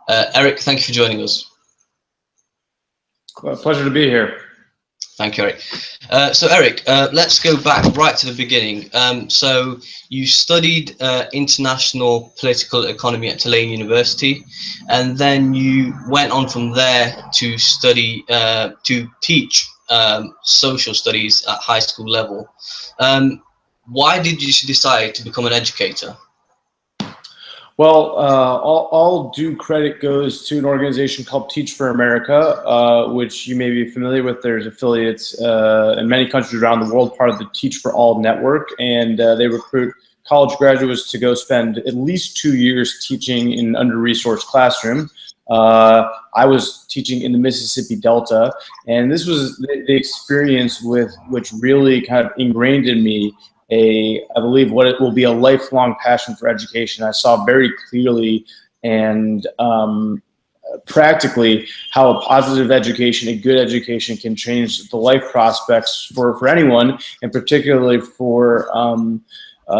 Eric, thank you for joining us. Pleasure to be here. Thank you, Eric. So Eric, let's go back right to the beginning. So you studied international political economy at Tulane University, and then you went on from there to study, to teach social studies at high school level. Why did you decide to become an educator? Well, all due credit goes to an organization called Teach for America, which you may be familiar with. There's affiliates in many countries around the world, part of the Teach for All network, and they recruit college graduates to go spend at least 2 years teaching in an under-resourced classroom. I was teaching in the Mississippi Delta, and this was the experience with which really kind of ingrained in me I believe what it will be a lifelong passion for education. I saw very clearly and practically how a positive education, a good education, can change the life prospects for anyone, and particularly for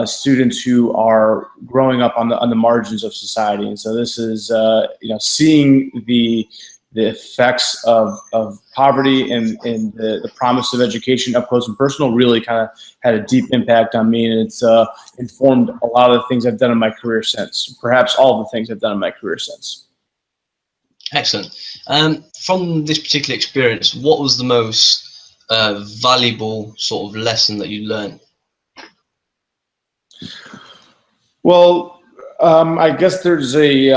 students who are growing up on the margins of society. And so this is seeing the effects of poverty and the promise of education up close and personal really kind of had a deep impact on me, and it's informed a lot of the things I've done in my career since, perhaps all the things I've done in my career since. Excellent. From this particular experience, what was the most valuable sort of lesson that you learned? Well, I guess there's a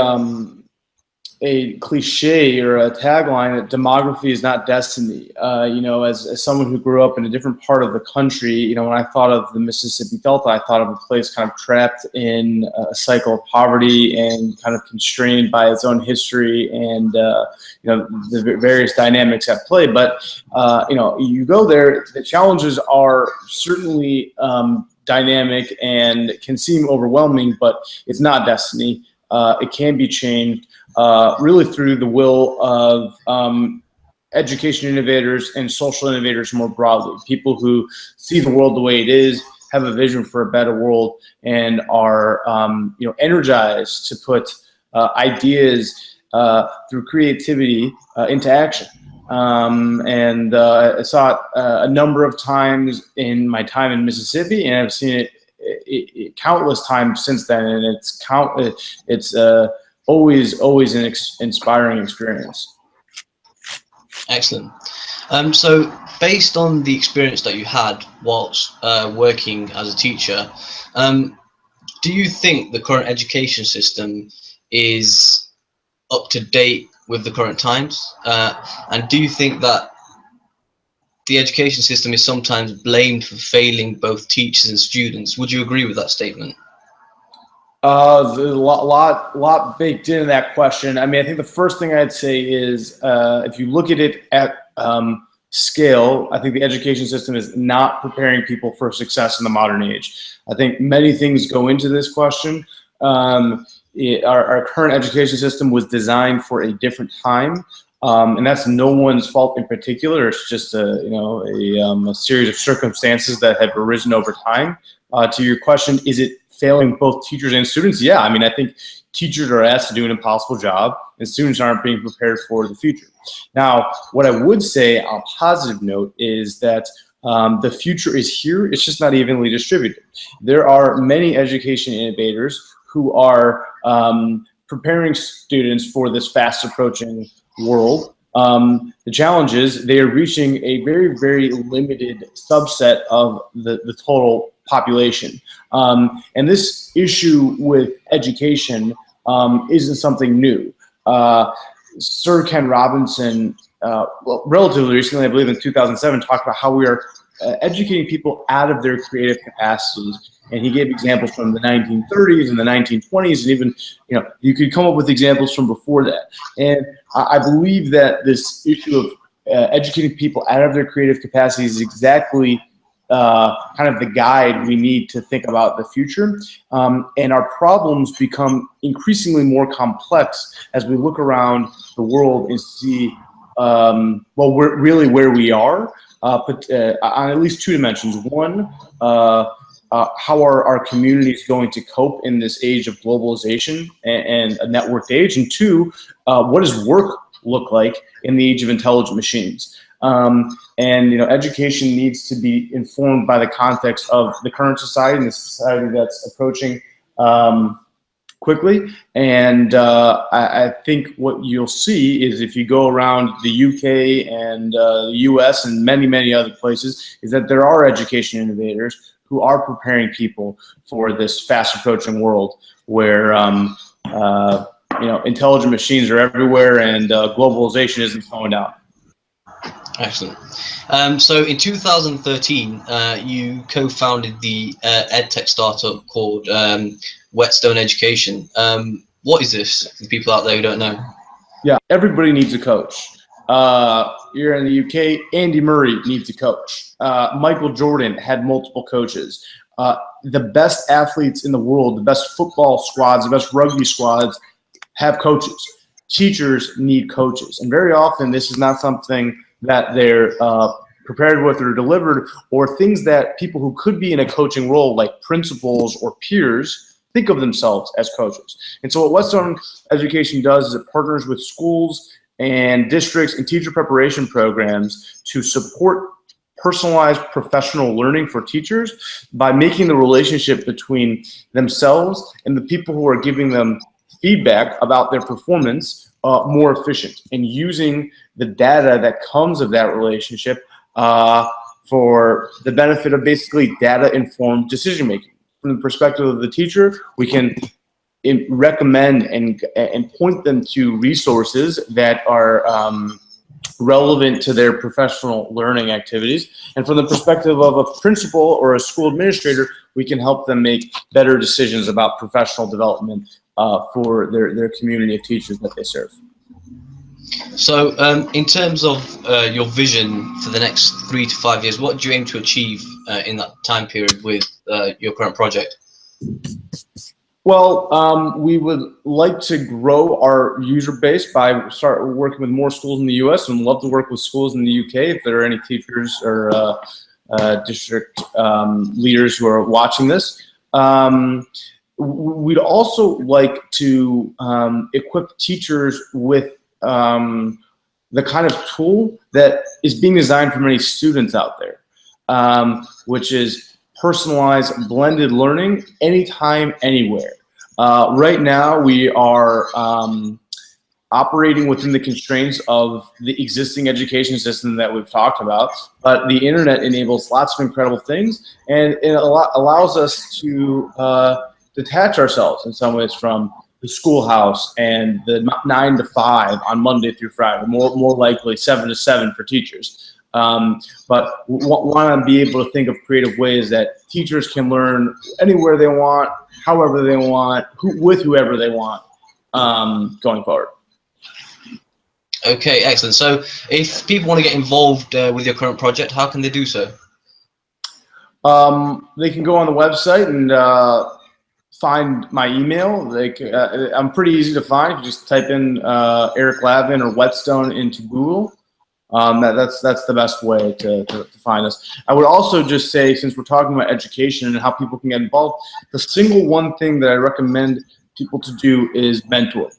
cliche or a tagline that demography is not destiny. As someone who grew up in a different part of the country, when I thought of the Mississippi Delta, I thought of a place kind of trapped in a cycle of poverty and kind of constrained by its own history and the various dynamics at play. But you go there, the challenges are certainly dynamic and can seem overwhelming, but it's not destiny. It can be changed. Really through the will of education innovators and social innovators more broadly, people who see the world the way it is, have a vision for a better world, and are energized to put ideas through creativity into action. I saw it a number of times in my time in Mississippi, and I've seen it countless times since then, and it's always an inspiring experience. Excellent. So based on the experience that you had whilst working as a teacher, do you think the current education system is up to date with the current times? And do you think that the education system is sometimes blamed for failing both teachers and students? Would you agree with that statement? There's a lot baked into that question. I mean, I think the first thing I'd say is if you look at it at scale, I think the education system is not preparing people for success in the modern age. I think many things go into this question. Our current education system was designed for a different time, and that's no one's fault in particular. It's just a series of circumstances that have arisen over time. To your question, is it failing both teachers and students? Yeah, I mean, I think teachers are asked to do an impossible job, and students aren't being prepared for the future. Now, what I would say on a positive note is that the future is here. It's just not evenly distributed. There are many education innovators who are preparing students for this fast approaching world. The challenge is they are reaching a very, very limited subset of the total population. And this issue with education isn't something new. Sir Ken Robinson, relatively recently, I believe in 2007, talked about how we are educating people out of their creative capacities. And he gave examples from the 1930s and the 1920s, and even, you could come up with examples from before that. And I believe that this issue of educating people out of their creative capacities is exactly kind of the guide we need to think about the future. And our problems become increasingly more complex as we look around the world and see, we're really where we are, but on at least two dimensions. One, how are our communities going to cope in this age of globalization and a networked age? And two, what does work look like in the age of intelligent machines? And education needs to be informed by the context of the current society and the society that's approaching quickly. And I think what you'll see is, if you go around the UK and the US and many, many other places, is that there are education innovators who are preparing people for this fast approaching world where intelligent machines are everywhere and globalization isn't slowing down. Excellent. So in 2013, you co-founded the edtech startup called Whetstone Education. What is this for people out there who don't know? Yeah, everybody needs a coach. You're in the UK, Andy Murray needs a coach. Michael Jordan had multiple coaches. The best athletes in the world, the best football squads, the best rugby squads have coaches. Teachers need coaches. And very often this is not something that they're prepared with or delivered, or things that people who could be in a coaching role, like principals or peers, think of themselves as coaches. And so what Whetstone Education does is it partners with schools and districts and teacher preparation programs to support personalized professional learning for teachers by making the relationship between themselves and the people who are giving them feedback about their performance more efficient, and using the data that comes of that relationship for the benefit of basically data-informed decision-making. From the perspective of the teacher, we can recommend and point them to resources that are relevant to their professional learning activities. And from the perspective of a principal or a school administrator, we can help them make better decisions about professional development for their community of teachers that they serve. So in terms of your vision for the next 3 to 5 years, what do you aim to achieve in that time period with your current project? Well, we would like to grow our user base by start working with more schools in the US, and love to work with schools in the UK if there are any teachers or district leaders who are watching this. We'd also like to equip teachers with the kind of tool that is being designed for many students out there, which is personalized blended learning anytime, anywhere. Right now we are operating within the constraints of the existing education system that we've talked about, but the internet enables lots of incredible things, and it allows us to detach ourselves in some ways from the schoolhouse and the 9 to 5 on Monday through Friday, more likely 7 to 7 for teachers. But want to be able to think of creative ways that teachers can learn anywhere they want, however they want, with whoever they want, going forward. Okay, excellent. So if people want to get involved with your current project, how can they do so? They can go on the website and find my email. I'm pretty easy to find. If you just type in Eric Lavin or Whetstone into Google, that's the best way to find us. I would also just say, since we're talking about education and how people can get involved, the single one thing that I recommend people to do is mentor.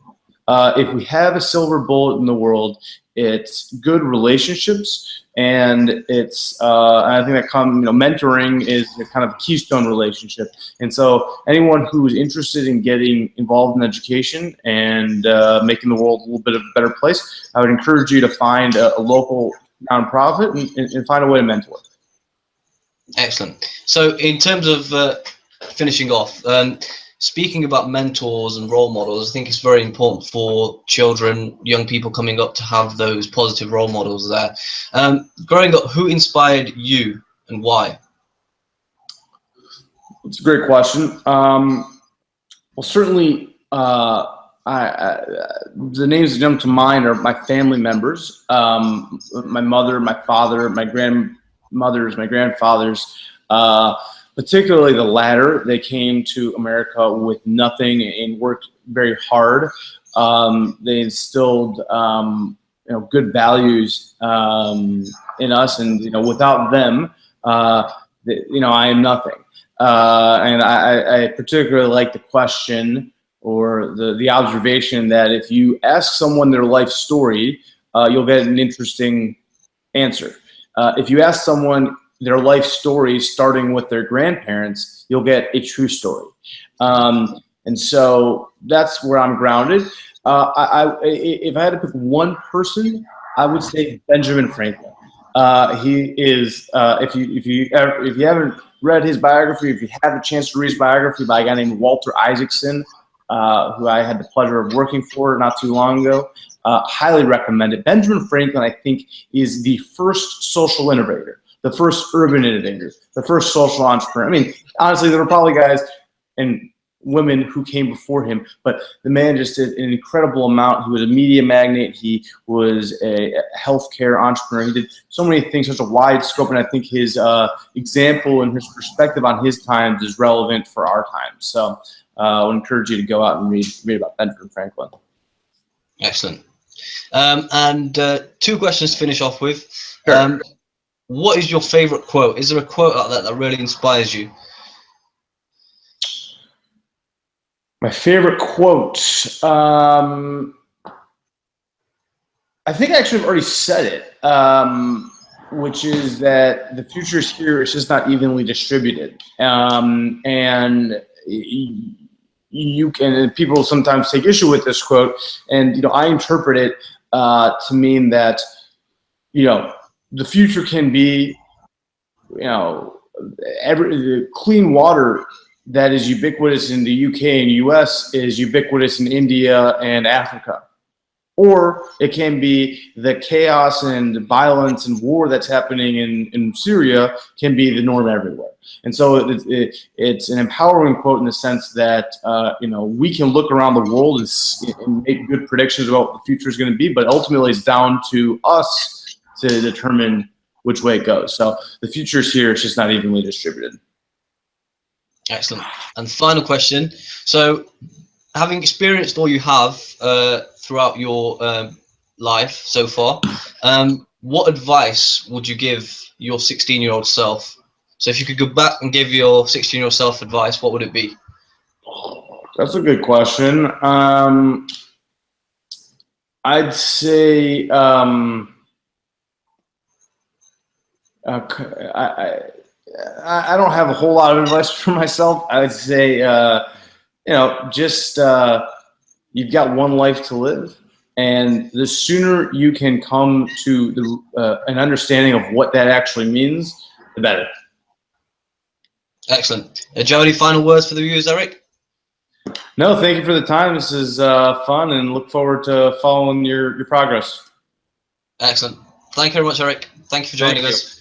If we have a silver bullet in the world, it's good relationships, and it's I think that mentoring is a kind of keystone relationship. And so anyone who is interested in getting involved in education and making the world a little bit of a better place, I would encourage you to find a local nonprofit and find a way to mentor. Excellent. So in terms of finishing off, speaking about mentors and role models, I think it's very important for children, young people coming up, to have those positive role models there. Growing up, who inspired you and why? It's a great question. Well, certainly the names that jump to mind are my family members, my mother, my father, my grandmothers, my grandfathers, particularly the latter. They came to America with nothing and worked very hard. They instilled good values in us, and without them, I am nothing. And I particularly like the question or the observation that if you ask someone their life story, you'll get an interesting answer. If you ask someone their life story starting with their grandparents, you'll get a true story. And so that's where I'm grounded. If I had to pick one person, I would say Benjamin Franklin. He is, if you haven't read his biography, if you have a chance to read his biography by a guy named Walter Isaacson, who I had the pleasure of working for not too long ago, highly recommend it. Benjamin Franklin, I think, is the first social innovator, the first urban innovator, the first social entrepreneur. I mean, honestly, there were probably guys and women who came before him, but the man just did an incredible amount. He was a media magnate. He was a healthcare entrepreneur. He did so many things, such a wide scope, and I think his example and his perspective on his times is relevant for our times. So I would encourage you to go out and read about Benjamin Franklin. Excellent. And two questions to finish off with. Sure. What is your favorite quote? Is there a quote like that that really inspires you? My favorite quote, I think I actually have already said it, which is that the future is here, it's just not evenly distributed. And you can, and people sometimes take issue with this quote, and I interpret it to mean that the future can be every clean water that is ubiquitous in the UK and US is ubiquitous in India and Africa. Or it can be the chaos and violence and war that's happening in Syria can be the norm everywhere. And so it's an empowering quote in the sense that we can look around the world and make good predictions about what the future is going to be, but ultimately it's down to us to determine which way it goes. So the future is here, it's just not evenly distributed. Excellent. And final question. So having experienced all you have throughout your life so far, what advice would you give your 16-year-old self? So if you could go back and give your 16-year-old self advice, what would it be? That's a good question. I'd say I don't have a whole lot of advice for myself. I would say, just you've got one life to live, and the sooner you can come to an understanding of what that actually means, the better. Excellent. Do you have any final words for the viewers, Eric? No, thank you for the time. This is fun, and look forward to following your progress. Excellent. Thank you very much, Eric. Thank you for joining us.